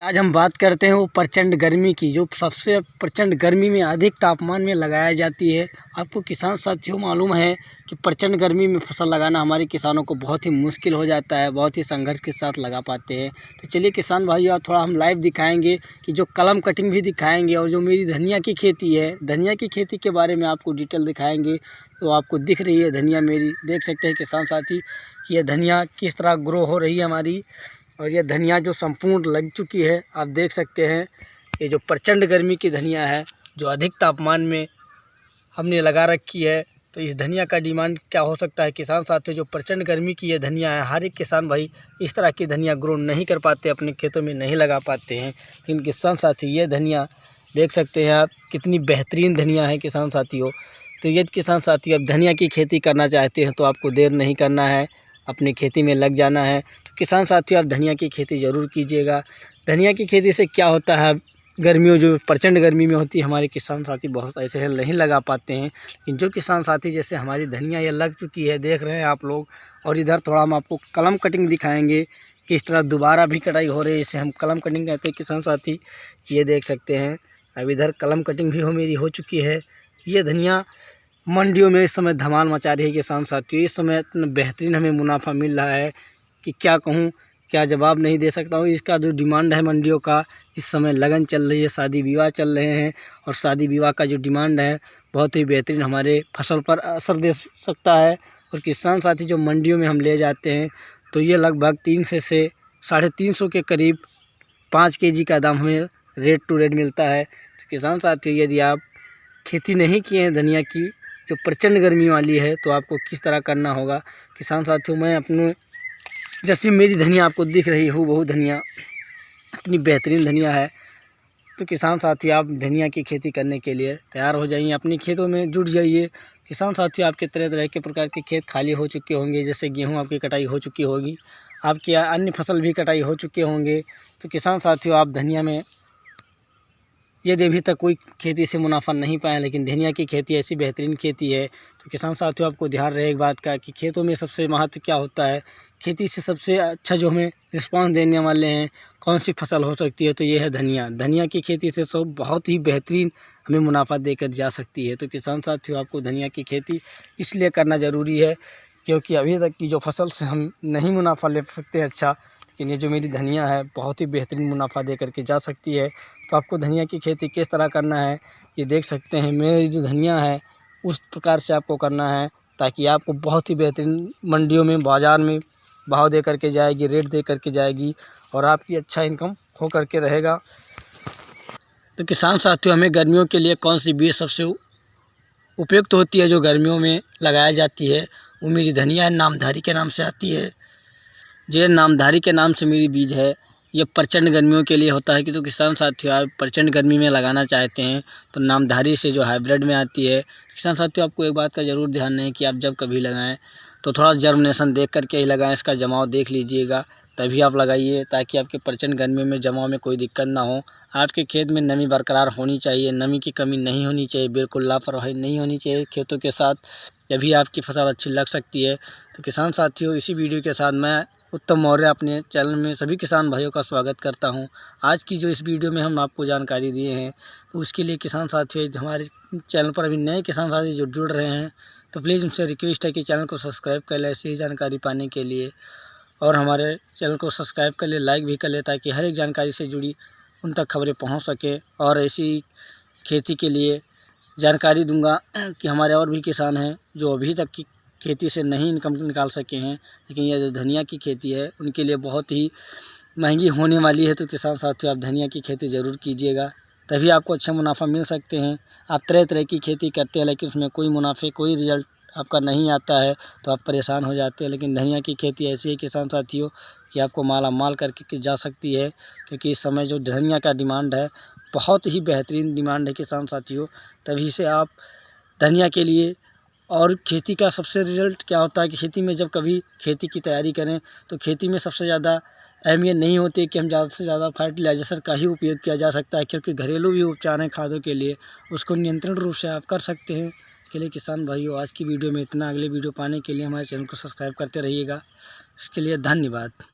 आज हम बात करते हैं वो प्रचंड गर्मी की, जो सबसे प्रचंड गर्मी में अधिक तापमान में लगाई जाती है। आपको किसान साथियों मालूम है कि प्रचंड गर्मी में फसल लगाना हमारे किसानों को बहुत ही मुश्किल हो जाता है, बहुत ही संघर्ष के साथ लगा पाते हैं। तो चलिए किसान भाइयों, थोड़ा हम लाइव दिखाएंगे कि जो कलम कटिंग भी दिखाएंगे, और जो मेरी धनिया की खेती है, धनिया की खेती के बारे में आपको डिटेल दिखाएंगे। तो आपको दिख रही है धनिया मेरी, देख सकते हैं किसान साथी कि यह धनिया किस तरह ग्रो हो रही है हमारी। और ये धनिया जो संपूर्ण लग चुकी है, आप देख सकते हैं। ये जो प्रचंड गर्मी की धनिया है, जो अधिक तापमान में हमने लगा रखी है, तो इस धनिया का डिमांड क्या हो सकता है किसान साथियों। जो प्रचंड गर्मी की ये धनिया है, हर एक किसान भाई इस तरह की धनिया ग्रो नहीं कर पाते, अपने खेतों में नहीं लगा पाते हैं। लेकिन किसान साथी ये धनिया देख सकते हैं आप, कितनी बेहतरीन धनिया है किसान साथियों। तो ये किसान साथी अब धनिया की खेती करना चाहते हैं तो आपको देर नहीं करना है, अपनी खेती में लग जाना है। तो किसान साथियों, आप धनिया की खेती ज़रूर कीजिएगा। धनिया की खेती से क्या होता है, गर्मियों जो प्रचंड गर्मी में होती है, हमारे किसान साथी बहुत ऐसे हैं नहीं लगा पाते हैं। लेकिन जो किसान साथी जैसे हमारी धनिया ये लग चुकी है, देख रहे हैं आप लोग। और इधर थोड़ा हम आपको कलम कटिंग दिखाएंगे, किस तरह दोबारा भी कटाई हो रही है, इसे हम कलम कटिंग कहते हैं किसान साथी। ये देख सकते हैं, अब इधर कलम कटिंग भी मेरी हो चुकी है। ये धनिया मंडियों में इस समय धमाल मचा रही है किसान साथियों। इस समय इतना बेहतरीन हमें मुनाफा मिल रहा है कि क्या कहूँ, क्या जवाब नहीं दे सकता हूँ। इसका जो डिमांड है मंडियों का, इस समय लगन चल रही है, शादी विवाह चल रहे हैं, और शादी विवाह का जो डिमांड है बहुत ही बेहतरीन हमारे फसल पर असर दे सकता है। और किसान साथी जो मंडियों में हम ले जाते हैं, तो ये लगभग 300 से 350 के करीब 5 केजी का दाम हमें रेट टू रेट मिलता है। तो किसान साथियों, यदि आप खेती नहीं किए हैं धनिया की, जो प्रचंड गर्मी वाली है, तो आपको किस तरह करना होगा किसान साथियों। मैं अपने जैसी मेरी धनिया आपको दिख रही हो, बहुत धनिया इतनी बेहतरीन धनिया है। तो किसान साथियों, आप धनिया की खेती करने के लिए तैयार हो जाइए, अपने खेतों में जुट जाइए। किसान साथियों, आपके तरह तरह के प्रकार के खेत खाली हो चुके होंगे, जैसे गेहूँ आपकी कटाई हो चुकी होगी, आपके अन्य फसल भी कटाई हो चुके होंगे। तो किसान साथियों, आप धनिया में यदि अभी तक कोई खेती से मुनाफा नहीं पाया, लेकिन धनिया की खेती ऐसी बेहतरीन खेती है। तो किसान साथियों, आपको ध्यान रहे एक बात का कि खेतों में सबसे महत्व क्या होता है, खेती से सबसे अच्छा जो हमें रिस्पांस देने वाले हैं कौन सी फसल हो सकती है, तो ये है धनिया। धनिया की खेती से सब बहुत ही बेहतरीन हमें मुनाफा देकर जा सकती है। तो किसान साथियों, आपको धनिया की खेती इसलिए करना ज़रूरी है क्योंकि अभी तक की जो फसल से हम नहीं मुनाफा ले सकते हैं अच्छा, लेकिन ये जो मेरी धनिया है बहुत ही बेहतरीन मुनाफा दे करके जा सकती है। तो आपको धनिया की खेती किस तरह करना है, ये देख सकते हैं। मेरी जो धनिया है उस प्रकार से आपको करना है, ताकि आपको बहुत ही बेहतरीन मंडियों में, बाज़ार में भाव दे करके जाएगी, रेट दे करके जाएगी, और आपकी अच्छा इनकम हो करके रहेगा। तो किसान साथियों, हमें गर्मियों के लिए कौन सी बीज सबसे उपयुक्त होती है, जो गर्मियों में लगाई जाती है, वो मेरी धनिया है, नामधारी के नाम से आती है। ये नामधारी के नाम से मेरी बीज है। ये प्रचंड गर्मियों के लिए होता है कि तो किसान साथियों, आप प्रचंड गर्मी में लगाना चाहते हैं तो नामधारी से जो हाइब्रिड में आती है। किसान साथियों, आपको एक बात का ज़रूर ध्यान है कि आप जब कभी लगाएं तो थोड़ा जर्मिनेशन देख करके ही लगाएं, इसका जमाव देख लीजिएगा, तभी आप लगाइए, ताकि आपके प्रचंड गर्मी में जमाव में कोई दिक्कत ना हो। आपके खेत में नमी बरकरार होनी चाहिए, नमी की कमी नहीं होनी चाहिए, बिल्कुल लापरवाही नहीं होनी चाहिए खेतों के साथ, तभी आपकी फसल अच्छी लग सकती है। तो किसान साथियों, इसी वीडियो के साथ मैं उत्तम मौर्य अपने चैनल में सभी किसान भाइयों का स्वागत करता हूं। आज की जो इस वीडियो में हम आपको जानकारी दिए हैं, तो उसके लिए किसान साथियों, हमारे चैनल पर अभी नए किसान साथी जो जुड़ रहे हैं, तो प्लीज़ उनसे रिक्वेस्ट है कि चैनल को सब्सक्राइब कर लें ऐसी ही जानकारी पाने के लिए, और हमारे चैनल को सब्सक्राइब कर ले, लाइक भी कर ले, ताकि हर एक जानकारी से जुड़ी उन तक खबरें पहुँच सकें। और ऐसी खेती के लिए जानकारी दूंगा कि हमारे और भी किसान हैं जो अभी तक की खेती से नहीं इनकम निकाल सके हैं, लेकिन यह जो धनिया की खेती है उनके लिए बहुत ही महंगी होने वाली है। तो किसान साथियों, आप धनिया की खेती ज़रूर कीजिएगा, तभी आपको अच्छा मुनाफा मिल सकते हैं। आप तरह तरह की खेती करते हैं, लेकिन उसमें कोई मुनाफे, कोई रिजल्ट आपका नहीं आता है, तो आप परेशान हो जाते हैं। लेकिन धनिया की खेती ऐसी है किसान साथियों कि आपको माला माल करके जा सकती है, क्योंकि इस समय जो धनिया का डिमांड है बहुत ही बेहतरीन डिमांड है किसान साथियों। तभी से आप धनिया के लिए, और खेती का सबसे रिजल्ट क्या होता है कि खेती में जब कभी खेती की तैयारी करें, तो खेती में सबसे ज़्यादा अहमियत नहीं होती कि हम ज़्यादा से ज़्यादा फर्टिलाइज़र का ही उपयोग किया जा सकता है, क्योंकि घरेलू भी उपचार हैं खादों के लिए, उसको नियंत्रण रूप से आप कर सकते हैं। इसके लिए किसान भाइयों, आज की वीडियो में इतना। अगले वीडियो पाने के लिए हमारे चैनल को सब्सक्राइब करते रहिएगा। इसके लिए धन्यवाद।